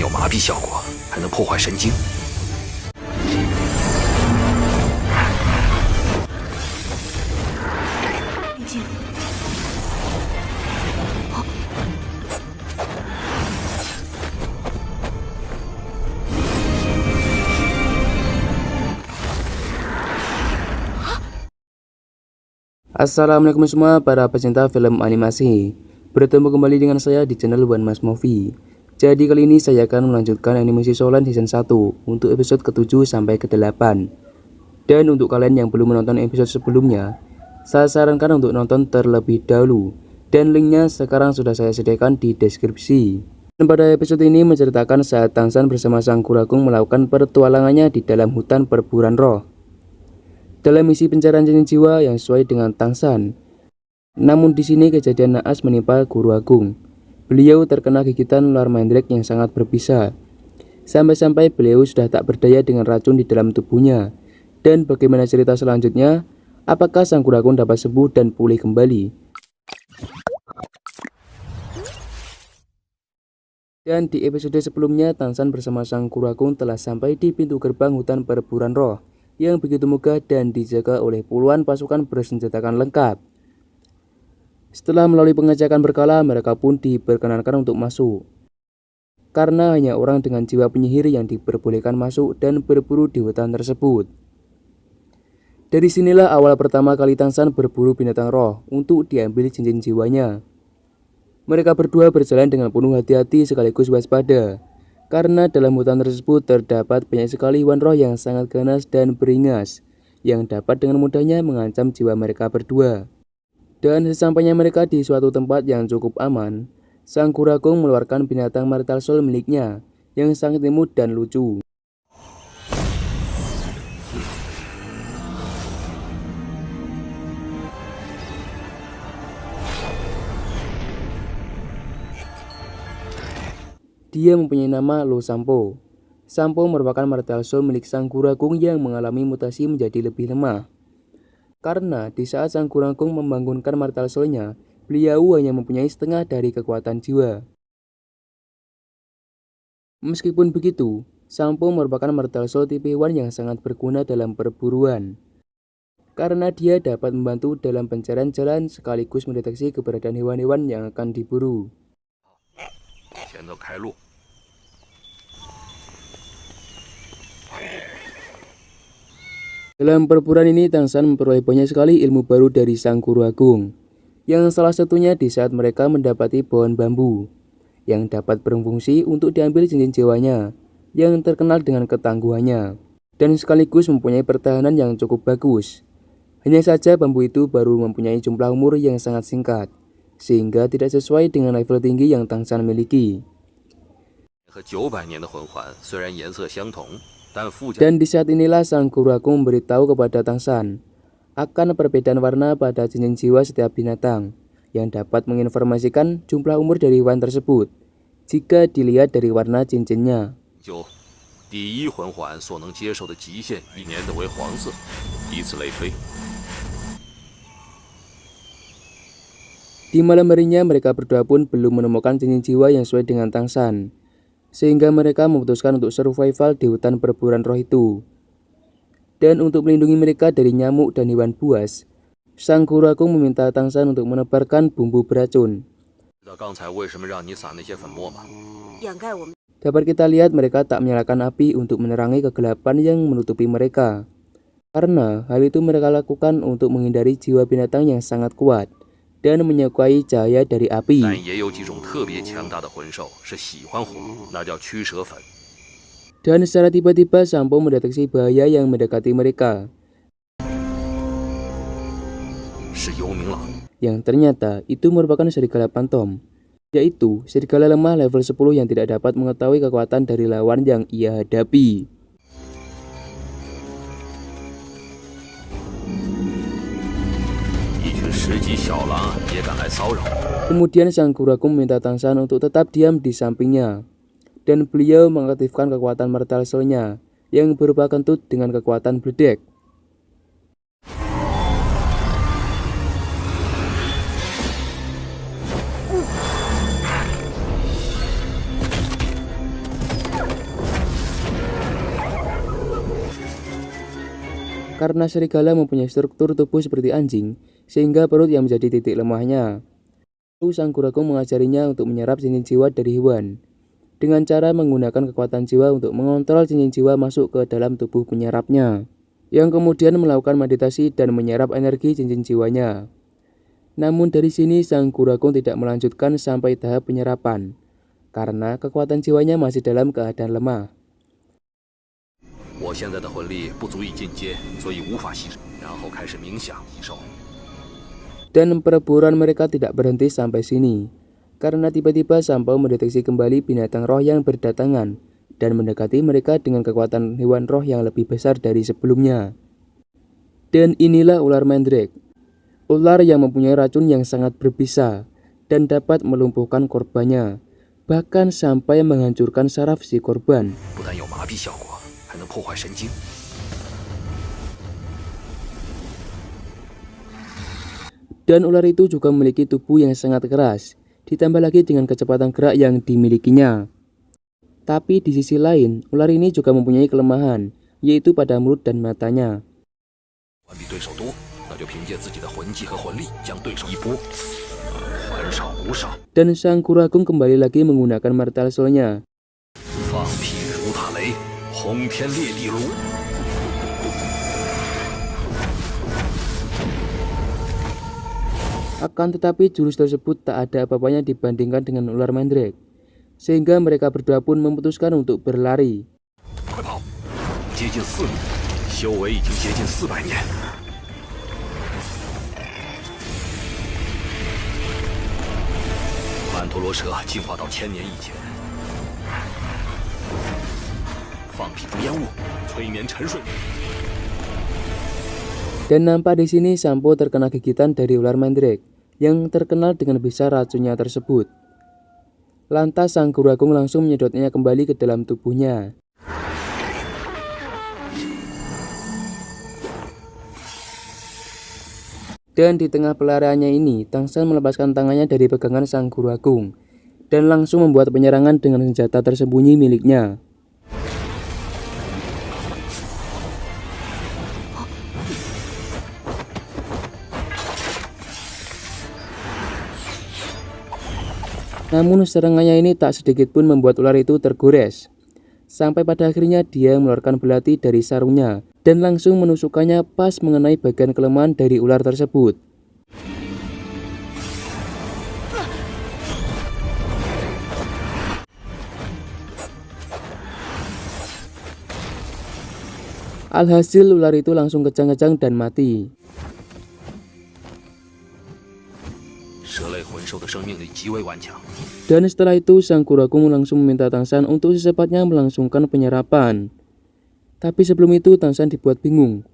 有麻痹效果，还能破坏神经。林静，Assalamualaikum semua para pecinta film animasi. Bertemu kembali dengan saya di channel One Mas Movie. Jadi kali ini saya akan melanjutkan animasi Solan season 1 untuk episode ke-7 sampai ke-8. Dan untuk kalian yang belum menonton episode sebelumnya, saya sarankan untuk nonton terlebih dahulu. Dan linknya sekarang sudah saya sediakan di deskripsi. Dan pada episode ini menceritakan saat Tangsan bersama Sang Kuragung melakukan petualangannya di dalam hutan perburuan roh dalam misi pencarian cincin jiwa yang sesuai dengan Tangsan. Namun di sini kejadian naas menimpa Guru Agung. Beliau terkena gigitan ular mandrake yang sangat berbisa. Sampai-sampai beliau sudah tak berdaya dengan racun di dalam tubuhnya. Dan bagaimana cerita selanjutnya? Apakah Sang Guru Agung dapat sembuh dan pulih kembali? Dan di episode sebelumnya, Tangsan bersama Sang Guru Agung telah sampai di pintu gerbang hutan perburuan roh yang begitu megah dan dijaga oleh puluhan pasukan bersenjatakan lengkap. Setelah melalui pengecekan berkala, mereka pun diperkenankan untuk masuk. Karena hanya orang dengan jiwa penyihir yang diperbolehkan masuk dan berburu di hutan tersebut. Dari sinilah awal pertama kali Tangsan berburu binatang roh untuk diambil cincin jiwanya. Mereka berdua berjalan dengan penuh hati-hati sekaligus waspada. Karena dalam hutan tersebut terdapat banyak sekali hewan roh yang sangat ganas dan beringas yang dapat dengan mudahnya mengancam jiwa mereka berdua. Dan sesampainya mereka di suatu tempat yang cukup aman, Sang Guru Agung mengeluarkan binatang Martial Soul miliknya yang sangat imut dan lucu. Dia mempunyai nama Lo Sampo. Sampo merupakan Martial Soul milik Sang Guru Agung yang mengalami mutasi menjadi lebih lemah. Karena di saat Sang Guru Agung membangunkan Martial Soul-nya, beliau hanya mempunyai setengah dari kekuatan jiwa. Meskipun begitu, Sampo merupakan Martial Soul tipe hewan yang sangat berguna dalam perburuan. Karena dia dapat membantu dalam pencarian jalan sekaligus mendeteksi keberadaan hewan-hewan yang akan diburu. Dalam perburuan ini, Tangsan memperoleh banyak sekali ilmu baru dari Sang Guru Agung, yang salah satunya di saat mereka mendapati pohon bambu, yang dapat berfungsi untuk diambil cincin jiwanya, yang terkenal dengan ketangguhannya, dan sekaligus mempunyai pertahanan yang cukup bagus. Hanya saja bambu itu baru mempunyai jumlah umur yang sangat singkat, sehingga tidak sesuai dengan level tinggi yang Tangsan miliki. Dan di saat inilah Sang Guru Agung memberitahu kepada Tangsan akan perbedaan warna pada cincin jiwa setiap binatang yang dapat menginformasikan jumlah umur dari hewan tersebut jika dilihat dari warna cincinnya. Di malam harinya mereka berdua pun belum menemukan cincin jiwa yang sesuai dengan Tangsan, sehingga mereka memutuskan untuk survival di hutan perburuan roh itu. Dan untuk melindungi mereka dari nyamuk dan hewan buas, Sang Guru Agung meminta Tangsan untuk menebarkan bumbu beracun. Dapat kita lihat mereka tak menyalakan api untuk menerangi kegelapan yang menutupi mereka. Karena hal itu mereka lakukan untuk menghindari jiwa binatang yang sangat kuat dan menyukai cahaya dari api. Dan secara tiba-tiba Sampo mendeteksi bahaya yang mendekati mereka, yang ternyata itu merupakan serigala pantom, yaitu serigala lemah level 10 yang tidak dapat mengetahui kekuatan dari lawan yang ia hadapi. Kemudian Sang Guru Agung meminta Tangsan untuk tetap diam di sampingnya, dan beliau mengaktifkan kekuatan Martial Soul-nya yang berupa kentut dengan kekuatan bledek. Karena serigala mempunyai struktur tubuh seperti anjing, sehingga perut yang menjadi titik lemahnya. Lalu sang kura-kung mengajarinya untuk menyerap cincin jiwa dari hewan, dengan cara menggunakan kekuatan jiwa untuk mengontrol cincin jiwa masuk ke dalam tubuh penyerapnya, yang kemudian melakukan meditasi dan menyerap energi cincin jiwanya. Namun dari sini sang kura-kung tidak melanjutkan sampai tahap penyerapan, karena kekuatan jiwanya masih dalam keadaan lemah. Dan perburuan mereka tidak berhenti sampai sini, karena tiba-tiba Sampo mendeteksi kembali binatang roh yang berdatangan dan mendekati mereka dengan kekuatan hewan roh yang lebih besar dari sebelumnya. Dan inilah ular mandrake, ular yang mempunyai racun yang sangat berbisa dan dapat melumpuhkan korbannya, bahkan sampai menghancurkan saraf si korban. Dan ular itu juga memiliki tubuh yang sangat keras, ditambah lagi dengan kecepatan gerak yang dimilikinya. Tapi di sisi lain, ular ini juga mempunyai kelemahan, yaitu pada mulut dan matanya. Dan sang kura-kung kembali lagi menggunakan martial soul-nya. Akan tetapi jurus tersebut tak ada apa-apanya dibandingkan dengan ular mandrake, sehingga mereka berdua pun memutuskan untuk berlari. Dan nampak di sini Sampo terkena gigitan dari ular mandrake yang terkenal dengan bisa racunnya tersebut. Lantas sang kura-kung langsung menyedotnya kembali ke dalam tubuhnya. Dan di tengah pelariannya ini, Tangshan melepaskan tangannya dari pegangan sang kura-kung dan langsung membuat penyerangan dengan senjata tersembunyi miliknya. Namun serangannya ini tak sedikit pun membuat ular itu tergores, sampai pada akhirnya dia mengeluarkan belati dari sarungnya dan langsung menusukkannya pas mengenai bagian kelemahan dari ular tersebut. Alhasil ular itu langsung kejang-kejang dan mati. Dan setelah itu sang kura-kung langsung meminta Tangshan untuk secepatnya melangsungkan penyerapan. Tapi sebelum itu Tangshan dibuat bingung,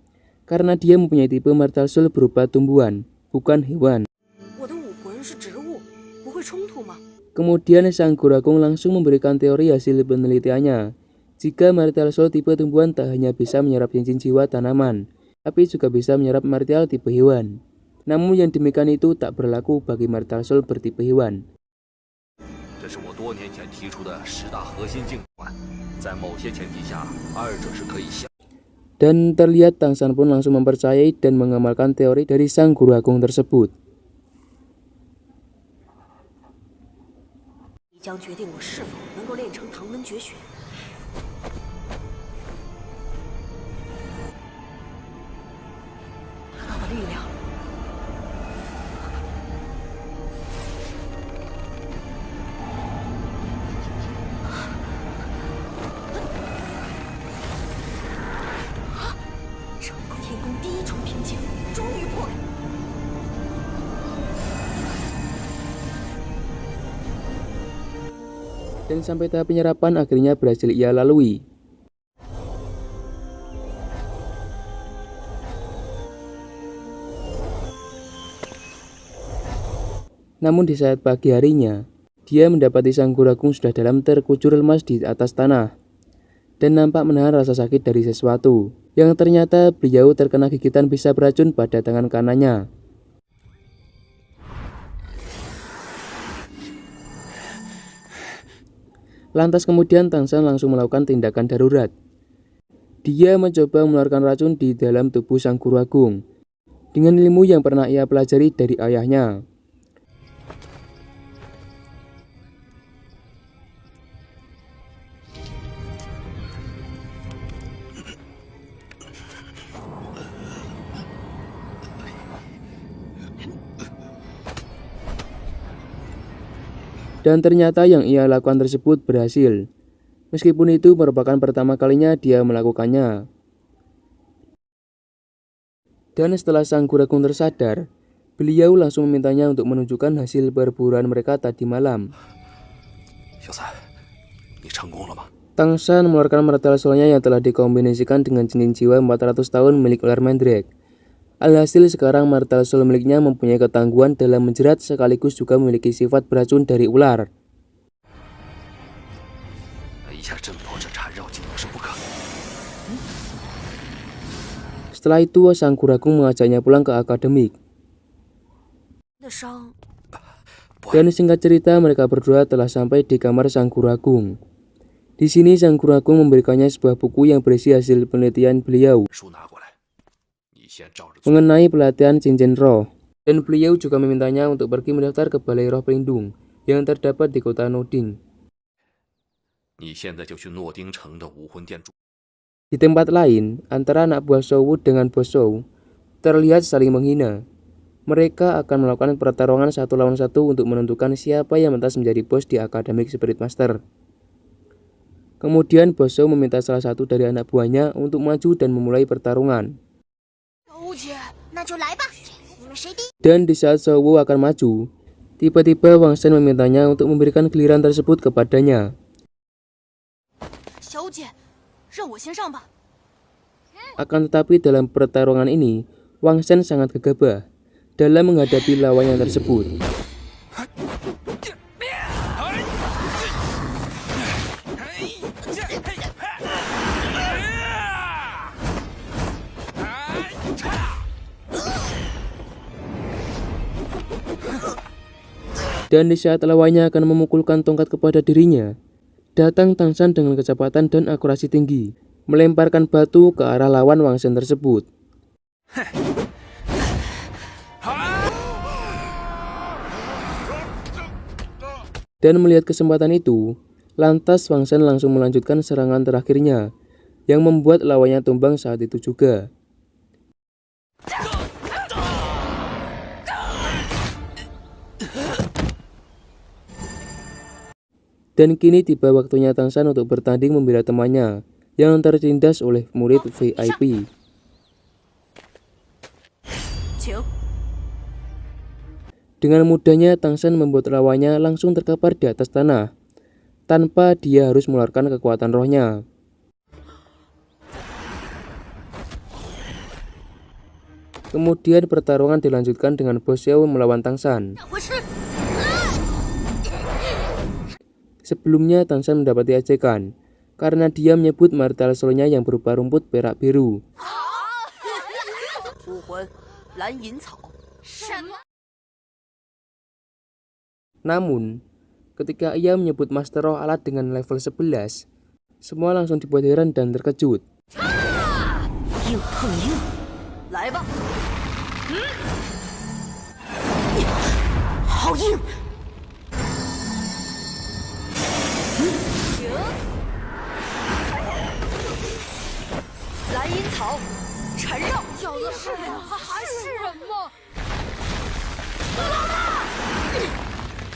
karena dia mempunyai tipe martial soul berupa tumbuhan, bukan hewan. Kemudian sang kura-kung langsung memberikan teori hasil penelitiannya. Jika martial soul tipe tumbuhan tak hanya bisa menyerap cincin jiwa tanaman, tapi juga bisa menyerap martial tipe hewan. Namun yang demikian itu tak berlaku bagi martial soul bertipe hewan. Dan terlihat Tangshan pun langsung mempercayai dan mengamalkan teori dari sang kura-kung tersebut. Dan sampai tahap penyerapan akhirnya berhasil ia lalui. Namun di saat pagi harinya, dia mendapati sang kura-kung sudah dalam terkucur lemas di atas tanah dan nampak menahan rasa sakit dari sesuatu, yang ternyata beliau terkena gigitan bisa beracun pada tangan kanannya. Lantas kemudian Tangshan langsung melakukan tindakan darurat. Dia mencoba mengeluarkan racun di dalam tubuh sang guru agung dengan ilmu yang pernah ia pelajari dari ayahnya. Dan ternyata yang ia lakukan tersebut berhasil. Meskipun itu merupakan pertama kalinya dia melakukannya. Dan setelah sang guru agung tersadar, beliau langsung memintanya untuk menunjukkan hasil perburuan mereka tadi malam. Tang Shan mengeluarkan martel soulnya yang telah dikombinasikan dengan cincin jiwa 400 tahun milik ular Mandrake. Alhasil sekarang martel soul miliknya mempunyai ketangguhan dalam menjerat sekaligus juga memiliki sifat beracun dari ular. Setelah itu sang guru agung mengajaknya pulang ke akademik. Dan singkat cerita mereka berdua telah sampai di kamar sang guru agung. Di sini sang guru agung memberikannya sebuah buku yang berisi hasil penelitian beliau mengenai pelatihan cincin roh, dan beliau juga memintanya untuk pergi mendaftar ke Balai Roh Pelindung yang terdapat di kota Noding. Di tempat lain, antara anak buah Shou Wu dengan bos Shou terlihat saling menghina. Mereka akan melakukan pertarungan 1 lawan 1 untuk menentukan siapa yang pantas menjadi bos di Academic Spirit Master. Kemudian bos Shou meminta salah satu dari anak buahnya untuk maju dan memulai pertarungan. Dan di saat Shou Wu akan maju, tiba-tiba Wang Shen memintanya untuk memberikan giliran tersebut kepadanya. Akan tetapi dalam pertarungan ini, Wang Shen sangat gegabah dalam menghadapi lawannya tersebut. Dan di saat lawannya akan memukulkan tongkat kepada dirinya, datang Tang Shan dengan kecepatan dan akurasi tinggi, melemparkan batu ke arah lawan Wang Shen tersebut. Dan melihat kesempatan itu, lantas Wang Shen langsung melanjutkan serangan terakhirnya, yang membuat lawannya tumbang saat itu juga. Dan kini tiba waktunya Tang Shan untuk bertanding membela temannya yang tertindas oleh murid VIP. Dengan mudahnya Tang Shan membuat lawannya langsung terkapar di atas tanah, tanpa dia harus mengeluarkan kekuatan rohnya. Kemudian pertarungan dilanjutkan dengan bos Xiao melawan Tang Shan. Sebelumnya Tang Shan mendapati ejekan karena dia menyebut martel soulnya yang berupa rumput perak biru. Namun, ketika ia menyebut Master Roh alat dengan level 11, semua langsung dibuat heran dan terkejut.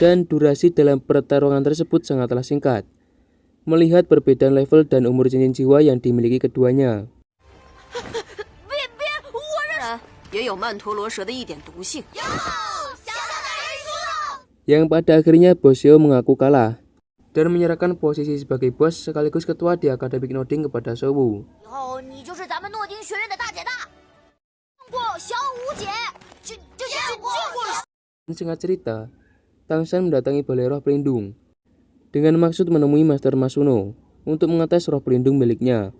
Dan durasi dalam pertarungan tersebut sangatlah singkat, melihat perbedaan level dan umur cincin jiwa yang dimiliki keduanya. Yang pada akhirnya bos Xiao mengaku kalah dan menyerahkan posisi sebagai bos sekaligus ketua di Akademik Noding kepada Shou Wu. Singkat cerita, Tang Shan mendatangi Balai Roh Pelindung dengan maksud menemui Master Masuno untuk mengetes roh pelindung miliknya.